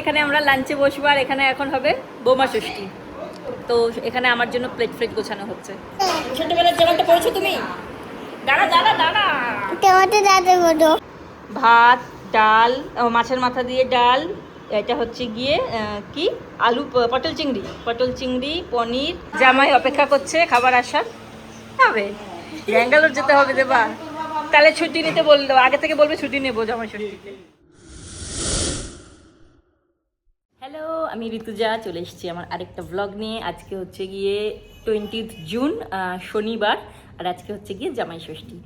এখানে আমরা লাঞ্চে বসবো আর এখানে এখন হবে বোমা ষষ্ঠী। তো এখানে আমার জন্য প্লেট ফ্লেট গোছানো হচ্ছে। ছোটবেলার জামাটা পড়েছো তুমি? দাঁড়া দাঁড়া দাঁড়া। ভাত, ডাল, মাছের মাথা দিয়ে ডাল, এটা হচ্ছে গিয়ে কি আলু পটল চিংড়ি পনির। জামাই অপেক্ষা করছে খাবার আসার। হবে ব্যাঙ্গালোর যেতে হবে দেবা, তাহলে ছুটি নিতে বললো, আগে থেকে বলবে ছুটি নেবো জামাই ষষ্ঠীতে। হ্যালো, আমি ঋতুজা চলে এসেছি আমার আরেকটা ব্লগ নিয়ে। আজকে হচ্ছে গিয়ে 20 জুন শনিবার, আর আজকে হচ্ছে গিয়ে জামাই ষষ্ঠী।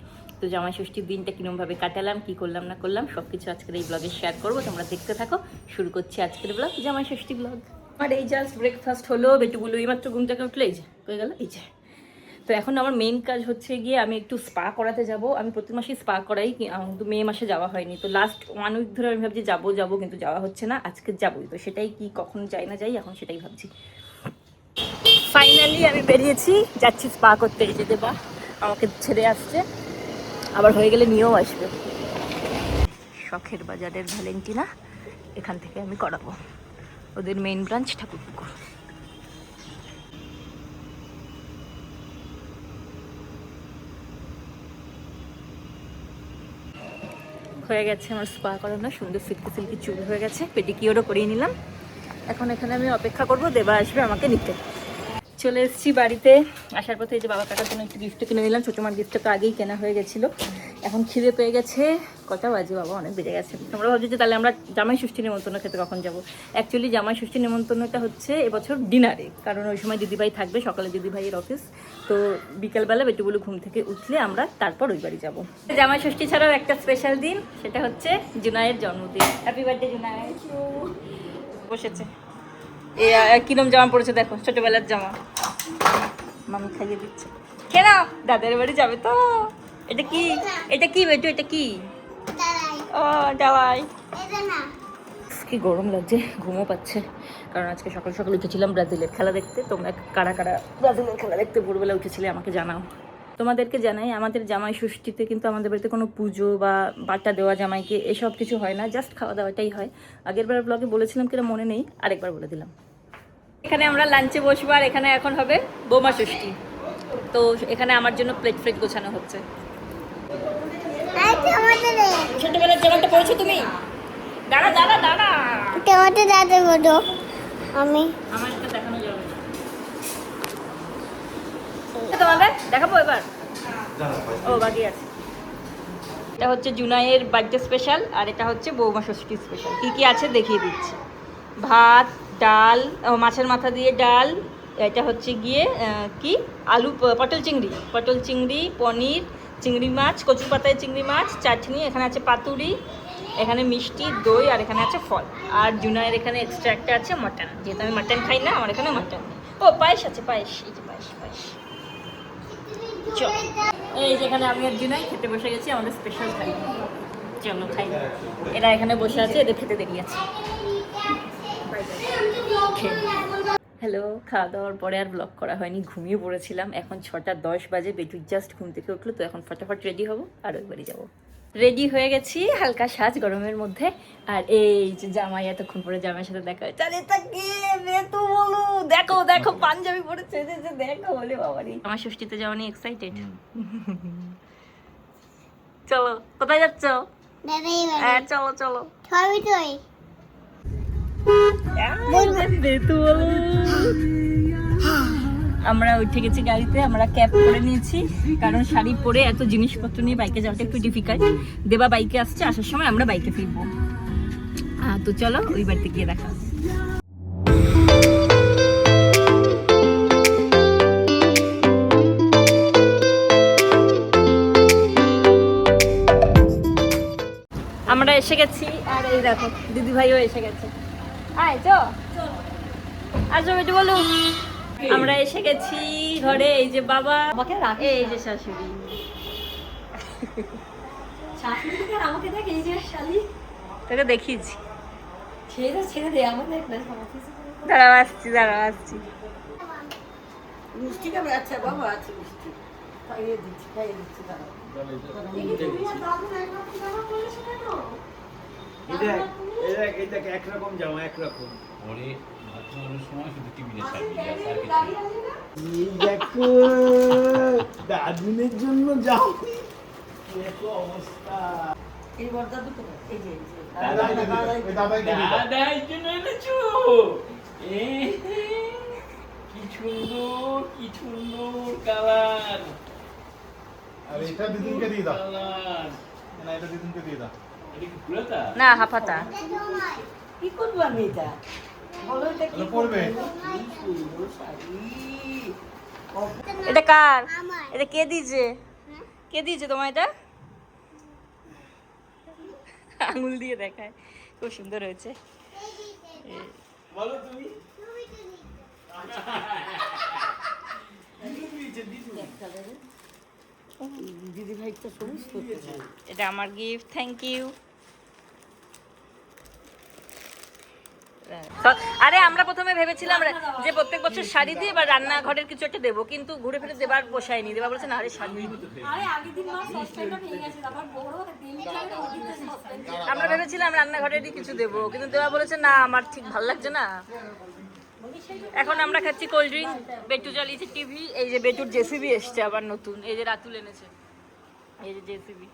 তো জামাই ষষ্ঠীর দিনটা কিরমভাবে কাটালাম, কি করলাম না করলাম সব কিছু আজকের এই ব্লগে শেয়ার করবো, তোমরা দেখতে থাকো। শুরু করছি আজকের ব্লগ, জামাই ষষ্ঠী ব্লগ। আর এই জাস্ট ব্রেকফাস্ট হলো, বেটুগুলো এইমাত্র ঘুম থেকে উঠলে এই যে হয়ে গেল এই যে। তো এখন আমার মেইন কাজ হচ্ছে গিয়ে আমি একটু স্পা করাতে যাব। আমি প্রতি মাসেই স্পা করাই, কিন্তু মে মাসে যাওয়া হয়নি। তো লাস্ট 1 উইক ধরে আমি ভাবছি যাবো কিন্তু যাওয়া হচ্ছে না। আজকে যাবোই, তো সেটাই কি কখন যাই না যাই এখন সেটাই ভাবছি। ফাইনালি আমি বেরিয়েছি, যাচ্ছি স্পা করতে। এই যে দেবা আমাকে ছেড়ে আসছে, আবার হয়ে গেলে নিয়েও আসবে। শখের বাজারের ভ্যালেন্টিনা, এখান থেকে আমি করাবো। ওদের মেইন ব্রাঞ্চ ঠাকুরপুকুর। হয়ে গেছে আমার স্পা করানো, সুন্দর সিল্কি সিল্কি চুল হয়ে গেছে, পেডিকিওরও করিয়ে নিলাম। এখন এখানে আমি অপেক্ষা করব, দেবা আসবে আমাকে নিতে। চলে এসেছি বাড়িতে। আসার পথে এই যে বাবা কাটার জন্য একটু গিফট কিনে নিলাম। ছোটোমার গিফটটা তো আগেই কেনা হয়ে গেছিলো। এখন খিদে পেয়ে গেছে, কটা বাজে বাবা, অনেক বেজে গেছে। তোমরা ভাবছো যে তাহলে আমরা জামাই ষষ্ঠী নেমন্তন্ন খেতে কখন যাবো। অ্যাকচুয়ালি জামাই ষষ্ঠী নেমন্তন্নটা হচ্ছে এবছর ডিনারে, কারণ ওই সময় দিদিভাই থাকবে, সকালে দিদিভাইয়ের অফিস। তো বিকেলবেলা বেটুগুলো ঘুম থেকে উঠলে আমরা তারপর ওই বাড়ি যাবো। জামাই ষষ্ঠী ছাড়াও একটা স্পেশাল দিন, সেটা হচ্ছে জুনায়ের জন্মদিন। Happy birthday Junay. বসেছে, কিরম জামা পড়েছে দেখো, ছোটবেলার জামা। মামি খাইয়ে দিচ্ছে, কেন দাদার বাড়ি যাবে তো। এটা কি বেটু, এটা কি? ও ডালাই। কি গরম লাগছে, ঘুমও পাচ্ছে, কারণ আজকে সকাল সকাল উঠেছিলাম ব্রাজিলের খেলা দেখতে। তোমরা কারা কারা ব্রাজিলের খেলা দেখতে ভোরবেলা উঠেছিলে আমাকে জানাও। তোমাদেরকে জানাই, আমাদের জামাই ষষ্ঠীতে কিন্তু আমাদের বাড়িতে কোনো পুজো বা বাটা দেওয়া জামাইকে এসব কিছু হয় না, জাস্ট খাওয়া দাওয়াটাই হয়। আগের বার ব্লগে বলেছিলাম কিনা মনে নেই, আরেকবার বলে দিলাম। এখানে আমরা লাঞ্চে বসবো আর এখানে এখন হবে বোমা ষষ্ঠী। তো এখানে আমার জন্য প্লেট ফ্লেট গোছানো হচ্ছে। ছোটবেলার জামাটা পড়েছো তুমি? দাঁড়া দাঁড়া দাঁড়া। আমি আমার একটা দেখানো যাবে না, তোমাদের দেখাবো এবার। ও বাকি আছে। এটা হচ্ছে জুনাইয়ের বার্থডে স্পেশাল, আর এটা হচ্ছে বৌমা ষষ্ঠী স্পেশাল। কি কি আছে দেখিয়ে দিচ্ছি। ভাত, ডাল, মাছের মাথা দিয়ে ডাল, এটা হচ্ছে গিয়ে কি আলু পটল চিংড়ি পনির, চিংড়ি মাছ, কচু পাতায় চিংড়ি মাছ, চাটনি, এখানে আছে পাতুরি, এখানে মিষ্টি দই, আর এখানে আছে ফল। আর জুনায়ের এখানে এক্সট্রা একটা আছে মাটন, যেহেতু আমি মাটন খাই না, আমার এখানে মাটন নেই। ও পায়েস আছে, পায়েস, এই যে পায়েস। চলো, এই যেখানে আমি আর জুনাই খেতে বসে গেছি আমাদের স্পেশাল থালি। চলো খাই। এরা এখানে বসে আছে, এদের খেতে দেরি আছে। হ্যালো, খাওয়া দাওয়ার পরে আর ব্লগ করা হয়নি, ঘুমিয়ে পড়েছিলাম। এখন 6:10 বাজে, বেটু জাস্ট ঘুম থেকে উঠলো। তো এখন ফটাফট রেডি হবো আর ওই বাড়ি যাবো। রেডি হয়ে গেছি, হালকা সাজ গরমের মধ্যে। আর এই যে জামাই, এতক্ষণ পরে জামাইয়ের সাথে দেখা হয়েছে। দেখো দেখো পাঞ্জাবি পরেছে, দেখো বলে বাবারি। আমার ষষ্ঠীতে যাওয়া নিয়ে এক্সাইটেড। চলো, কোথায় যাচ্ছ? হ্যাঁ চলো চলো। আমরা উঠে গেছি গাড়িতে, আমরা ক্যাব করে নিয়েছি, কারণ শাড়ি পরে এত জিনিসপত্র নিয়ে বাইকে যাওয়াটা একটু ডিফিকাল্ট। দেবা বাইকে আসছে, আসার সময় আমরা বাইকে ফিরবো। তো চলো ওই বাড়িতে গিয়ে দেখা। আমরা এসে গেছি, আর এই দেখো দিদিভাইও এসে গেছে। আয় চো, আসো বেটু বলো। আমরা এসে গেছি ঘরে। এই যে বাবা, এই যে শাশুড়ি। আমাকে দেখ, এই যে শালি, তোকে দেখিয়েছি। ছেড়ে দে আমাদের। দাঁড়াও আসছি মিষ্টি খাবে? আচ্ছা বাবা, আছে মিষ্টি, খাইয়ে দিচ্ছি দাঁড়াও। এটা একরকম জামা একরকম। পরে বাথরুমের সময় শুধু টিভিতে থাকবে আর কিছু না। এই দেখো দাদুনের জন্য যাও, দেখো অবস্থা। এই বর্দা দুটো এই যে দাদা এই জন্য এনেছো। কি সুন্দর কি সুন্দর কালার। আর এটা দিদিনকে দিয়ে দাও। কালার না, এটা দিদিনকে দিয়ে দাও। এটা কি পুরাতা? না হাফাতা। কি করবো আমি এটা বলো, এটা কি এটা পরবে? কি সুন্দর শাড়ি। এটা কার? এটা কে দিয়েছে? কে দিয়েছে তোমার এটা? আঙুল দিয়ে দেখায়, খুব সুন্দর হয়েছে। বলো তুমি। দিদি ভাইটা সবুজ করতে চাই। এটা আমার গিফট, থ্যাংক ইউ। আরে আমরা প্রথমে ভেবেছিলাম যে প্রত্যেক বছর শাড়ি দিয়ে বা রান্নাঘরের কিছু একটা দেবো, কিন্তু ঘুরে ফিরে দেবার বসায়নি। দেবা বলছে না, আরে শাড়ি। আমরা ভেবেছিলাম রান্নাঘরেরই কিছু দেবো, কিন্তু দেবা বলেছে না, আমার ঠিক ভালো লাগছে না। এখন আমরা খাচ্ছি কোল্ড ড্রিঙ্ক, বেটু চালিয়েছে টিভি। এই যে বেটুর জেসিবি এসছে আবার নতুন, এই যে রাতুল এনেছে, এই যে জেসিবি।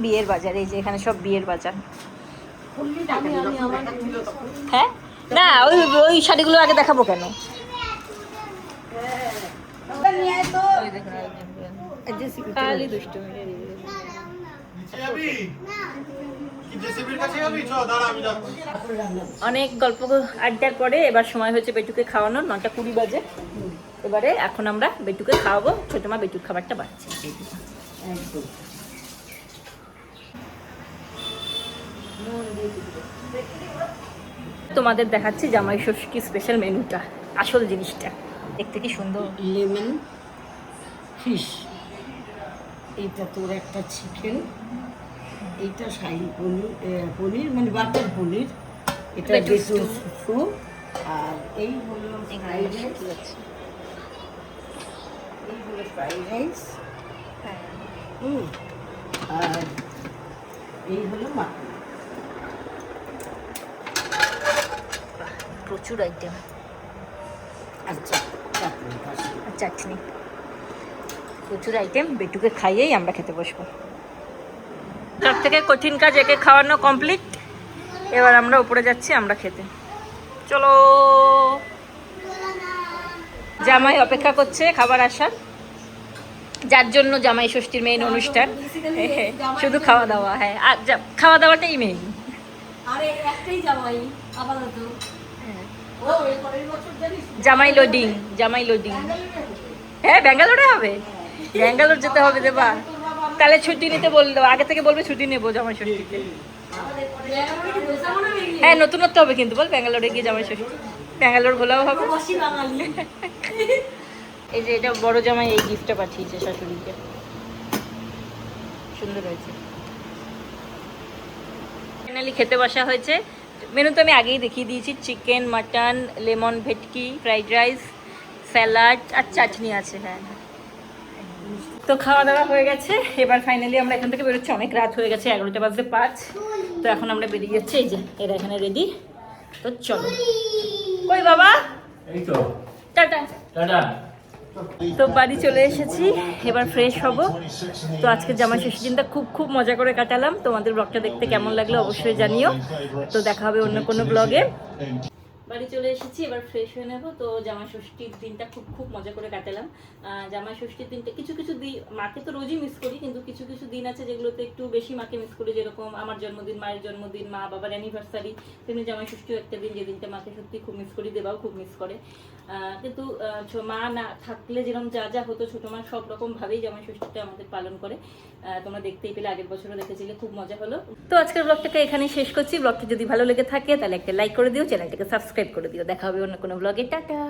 বিয়ের বাজার, এই যে এখানে সব বিয়ের বাজার। হ্যাঁ না, ওই ওই শাড়িগুলো আগে দেখাবো কেন? ওই দেখুন, খালি দুষ্টুমি। নিচে যাবি? কি জেসিবির কাছে যাবি? চল দাঁড়া, আমি যাচ্ছি। অনেক গল্প আড্ডার পরে এবার সময় হয়েছে বেটুকে খাওয়ানোর। 9:20 বাজে। এবারে এখন আমরা বেটুকে খাওয়াবো। ছোট মা বেটুর খাবারটা বাড়ছে। একদম তোমাদের দেখাচ্ছি জামাই ষষ্ঠী স্পেশাল মেনুটা, আসল জিনিসটা। দেখতে কি সুন্দর। লেমন ফিশ, এইটা তোর একটা চিকেন, এইটা শাহী পনির, পনির মানে বাটার পনির, এটা বেটুর বেটুর stew। স্যুপ, আর এই হলো ফ্রাইড রাইস, এই হলো ফ্রাইড রাইস, আর এই হলো মাটন। প্রচুর আইটেম। আচ্ছা চাটনি পাশে। চাটনি, প্রচুর আইটেম। বেটুকে খাইয়েই আমরা খেতে বসবো। সব থেকে কঠিন কাজ একে খাওয়ানো কমপ্লিট। এবার আমরা উপরে যাচ্ছি আমরা খেতে। চলো। জামাই অপেক্ষা করছে খাবার আসার, যার জন্য জামাই ষষ্ঠীর মেইন অনুষ্ঠান। শুধু খাওয়া দাওয়া। হ্যাঁ, আর খাওয়া দাওয়াটাই মেইন। আরে একটাই জামাই আপাতত। ও এই পরের বছর জানিস জামাই লোডিং, জামাই লোডিং। হ্যাঁ, ব্যাঙ্গালোরে হবে। ব্যাঙ্গালোর যেতে হবে দেবা। তাহলে ছুটি নিতে বললো, আগে থেকে বলবে ছুটি নেবো জামাই ষষ্ঠীতে। হ্যাঁ, নতুনত্ব হবে কিন্তু বল, ব্যাঙ্গালোরে গিয়ে জামাই ষষ্ঠী। ব্যাঙ্গালোর ঘোলাও হবে। বসি বাঙালি। এই যে এটা বড় জামাই এই গিফটটা পাঠিয়েছে শাশুড়িকে, সুন্দর হয়েছে। ফাইনালি খেতে বসা হয়েছে। মেনু তো আমি আগেই দেখিয়ে দিয়েছি, চিকেন, মাটন, লেমন ভেটকি, ফ্রাইড রাইস, স্যালাড আর চাটনি আছে। হ্যাঁ, তো খাওয়া দাওয়া হয়ে গেছে। এবার ফাইনালি আমরা এখান থেকে বেরোচ্ছি, অনেক রাত হয়ে গেছে, 11:05। তো এখন আমরা বেরিয়ে যাচ্ছি। এই যে এরা এখানে রেডি, তো চলো। কই বাবা? এই তো টাটা। টাটা। তো বাড়ি চলে এসেছি, এবার ফ্রেশ হব। তো আজকে জামাই ষষ্ঠীর দিনটা খুব খুব মজা করে কাটালাম। তোমাদের ব্লগটা দেখতে কেমন লাগলো অবশ্যই জানিও। তো দেখা হবে অন্য কোনো ব্লগে। বাড়ি চলে এসেছি, এবার ফ্রেশ হয়ে নেবো। তো জামাই ষষ্ঠীর দিনটা খুব খুব মজা করে কাটালাম। জামাই ষষ্ঠীর দিনটা কিছু কিছু দিন মাকে তো রোজই মিস করি, কিন্তু কিছু কিছু দিন আছে যেগুলোতে একটু বেশি মাকে মিস করি। যেরকম আমার জন্মদিন, মায়ের জন্মদিন, মা বাবার অ্যানিভার্সারি। তেমনি জামাই ষষ্ঠীও একটা দিন, যে দিনটা মাকে সত্যি খুব মিস করি। দেবাও খুব মিস করে। কিন্তু মা না থাকলে যেরকম যা যা হতো, ছোটো মা সব রকমভাবেই জামাই ষষ্ঠীটা আমাদের পালন করে। তোমরা দেখতেই পেলে, আগের বছরও দেখেছিলে, খুব মজা হলো। তো আজকের ব্লগটাকে এখানেই শেষ করছি। ব্লগটা যদি ভালো লেগে থাকে তাহলে একটা লাইক করে দিও, চ্যানেলটাকে সাবস্ক্রাইব করে দিও। দেখা হবে অন্য কোনো ব্লগে। টাটা।